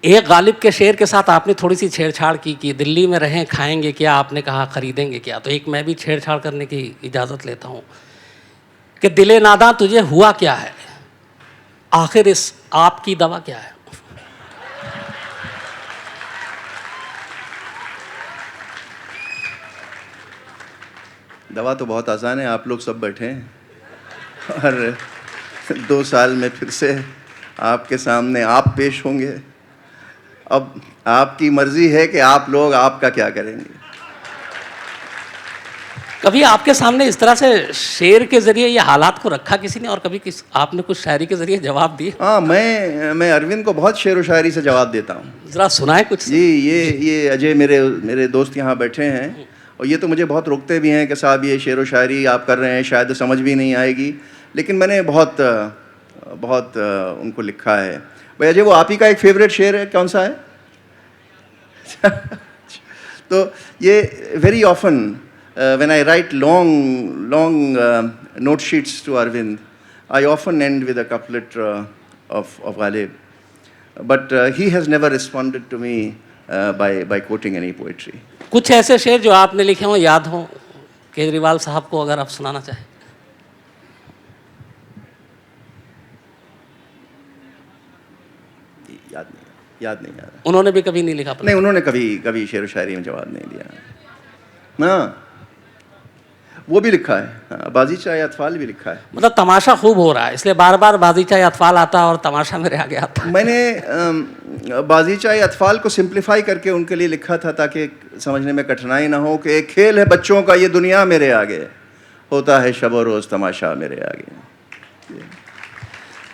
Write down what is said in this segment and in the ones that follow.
एक गालिब के शेर के साथ आपने थोड़ी सी छेड़छाड़ की कि दिल्ली में रहें खाएंगे क्या, आपने कहा खरीदेंगे क्या। तो एक मैं भी छेड़छाड़ करने की इजाज़त लेता हूँ कि दिले नादां तुझे हुआ क्या है, आखिर इस आपकी दवा क्या है। दवा तो बहुत आसान है, आप लोग सब बैठे हैं और 2 साल में फिर से आपके सामने आप पेश होंगे। अब आपकी मर्जी है कि आप लोग आपका क्या करेंगे। कभी आपके सामने इस तरह से शेर के ज़रिए ये हालात को रखा किसी ने, और कभी आपने कुछ शायरी के ज़रिए जवाब दिए? हाँ, मैं अरविंद को बहुत शेर व शायरी से जवाब देता हूँ। ज़रा सुनाए कुछ। जी, ये अजय मेरे दोस्त यहाँ बैठे हैं और ये तो मुझे बहुत रोकते भी हैं कि साहब ये शेर व शायरी आप कर रहे हैं शायद समझ भी नहीं आएगी, लेकिन मैंने बहुत उनको लिखा है। भाई अजय, वो आप ही का एक फेवरेट शेर है, कौन सा है? तो ये very often when I write long note sheets to Arvind, I often end with a couplet of Ghalib. But he has never responded to me by quoting any poetry. कुछ ऐसे शेर जो आपने लिखे हों, याद हों, केजरीवाल साहब को अगर आप सुनाना चाहें। याद नहीं आ रहा। उन्होंने भी कभी नहीं लिखा? नहीं, उन्होंने कभी शेर व शायरी में जवाब नहीं दिया। हाँ, वो भी लिखा है, हाँ, बाज़ीचा या अतफाल भी लिखा है। मतलब तमाशा खूब हो रहा है, इसलिए बार बार बाज़ीचा या अतफाल आता है और तमाशा मेरे आगे आता है। मैंने बाज़ीचा या अतफाल को सिंप्लीफाई करके उनके लिए लिखा था ताकि समझने में कठिनाई ना हो कि एक खेल है बच्चों का ये दुनिया मेरे आगे, होता है शब व रोज़ तमाशा मेरे आगे।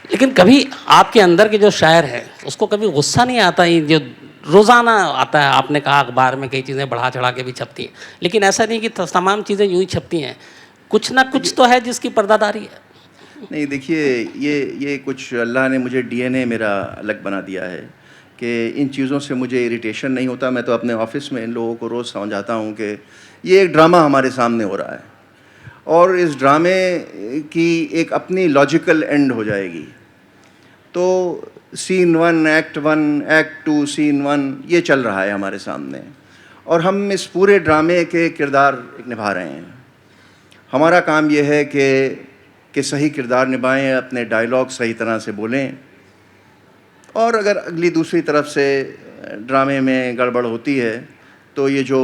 लेकिन कभी आपके अंदर के जो शायर है उसको कभी गुस्सा नहीं आता? ये जो रोज़ाना आता है, आपने कहा अखबार में कई चीज़ें बढ़ा चढ़ा के भी छपती हैं, लेकिन ऐसा नहीं कि तमाम चीज़ें यूँ ही छपती हैं, कुछ ना कुछ तो है जिसकी पर्दादारी है। नहीं, देखिए, ये कुछ अल्लाह ने मुझे डीएनए मेरा अलग बना दिया है कि इन चीज़ों से मुझे इरिटेशन नहीं होता। मैं तो अपने ऑफिस में इन लोगों को रोज़ समझाता हूँ कि ये एक ड्रामा हमारे सामने हो रहा है और इस ड्रामे की एक अपनी लॉजिकल एंड हो जाएगी। तो सीन 1, एक्ट 1, एक्ट 2, सीन 1 ये चल रहा है हमारे सामने और हम इस पूरे ड्रामे के किरदार निभा रहे हैं। हमारा काम ये है कि सही किरदार निभाएं, अपने डायलॉग सही तरह से बोलें, और अगर अगली दूसरी तरफ से ड्रामे में गड़बड़ होती है तो ये जो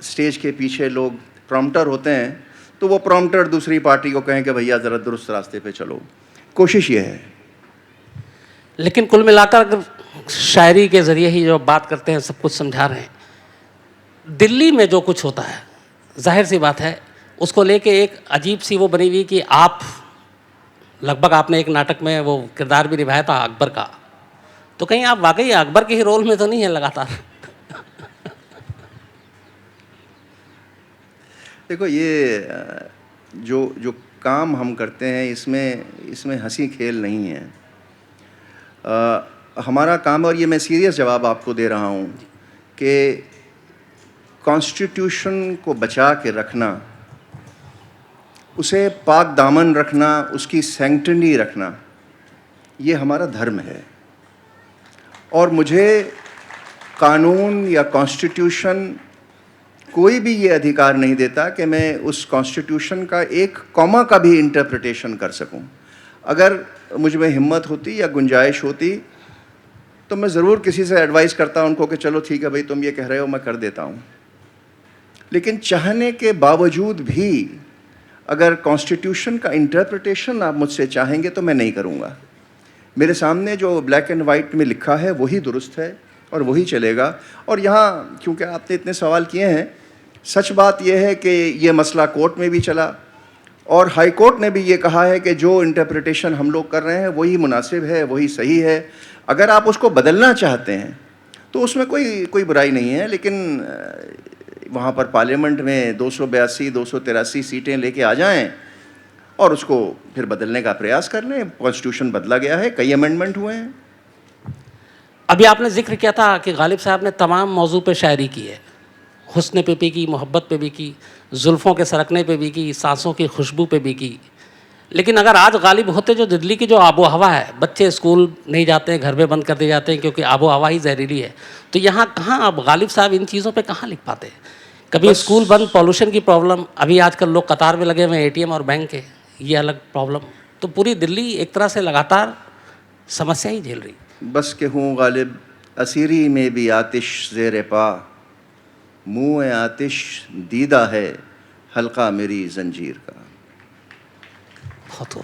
स्टेज के पीछे लोग प्रॉम्प्टर होते हैं तो वो प्रॉम्प्टर दूसरी पार्टी को कहें कि भैया ज़रा दुरुस्त रास्ते पे चलो। कोशिश ये है। लेकिन कुल मिलाकर अगर शायरी के ज़रिए ही जो बात करते हैं, सब कुछ समझा रहे हैं, दिल्ली में जो कुछ होता है जाहिर सी बात है उसको लेके एक अजीब सी वो बनी हुई कि आप लगभग आपने एक नाटक में वो किरदार भी निभाया था अकबर का, तो कहीं आप वाकई अकबर के ही रोल में तो नहीं है लगातार? देखो, ये जो काम हम करते हैं इसमें हंसी खेल नहीं है। हमारा काम, और ये मैं सीरियस जवाब आपको दे रहा हूँ, कि कॉन्स्टिट्यूशन को बचा के रखना, उसे पाक दामन रखना, उसकी सैंक्टिटी रखना, ये हमारा धर्म है। और मुझे कानून या कॉन्स्टिट्यूशन कोई भी ये अधिकार नहीं देता कि मैं उस कॉन्स्टिट्यूशन का एक कॉमा का भी इंटरप्रिटेशन कर सकूं। अगर मुझ में हिम्मत होती या गुंजाइश होती तो मैं ज़रूर किसी से एडवाइस करता उनको कि चलो ठीक है भाई, तुम ये कह रहे हो, मैं कर देता हूँ। लेकिन चाहने के बावजूद भी अगर कॉन्स्टिट्यूशन का इंटरप्रिटेशन आप मुझसे चाहेंगे तो मैं नहीं करूँगा। मेरे सामने जो ब्लैक एंड वाइट में लिखा है वही दुरुस्त है और वही चलेगा। और यहाँ क्योंकि आपने इतने सवाल किए हैं, सच बात यह है कि ये मसला कोर्ट में भी चला और हाई कोर्ट ने भी ये कहा है कि जो इंटरप्रिटेशन हम लोग कर रहे हैं वही मुनासिब है, वही सही है। अगर आप उसको बदलना चाहते हैं तो उसमें कोई बुराई नहीं है, लेकिन वहाँ पर पार्लियामेंट में 282 283 सीटें लेके आ जाएं और उसको फिर बदलने का प्रयास कर लें। कॉन्स्टिट्यूशन बदला गया है, कई अमेंडमेंट हुए हैं। अभी आपने जिक्र किया था कि गालिब साहब ने तमाम मौजू पे शायरी की है, हुस्न पे भी की, मोहब्बत पे भी की, जुल्फ़ों के सरकने पे भी की, सांसों की खुशबू पे भी की। लेकिन अगर आज गालिब होते जो दिल्ली की जो आबो हवा है, बच्चे स्कूल नहीं जाते हैं, घर में बंद कर दिए जाते हैं क्योंकि आबो हवा ही जहरीली है, तो यहाँ कहाँ अब गालिब साहब इन चीज़ों पे कहाँ लिख पाते हैं? कभी स्कूल बंद, पॉल्यूशन की प्रॉब्लम, अभी आजकल लोग कतार में लगे हुए हैं एटीएम और बैंक के, ये अलग प्रॉब्लम। तो पूरी दिल्ली एक तरह से लगातार समस्या ही झेल रही। बस के हूँ गालिब असीरी में भी आतिश ज़ेर पा, मुँह आतिश दीदा है हल्का मेरी जंजीर का। बहुत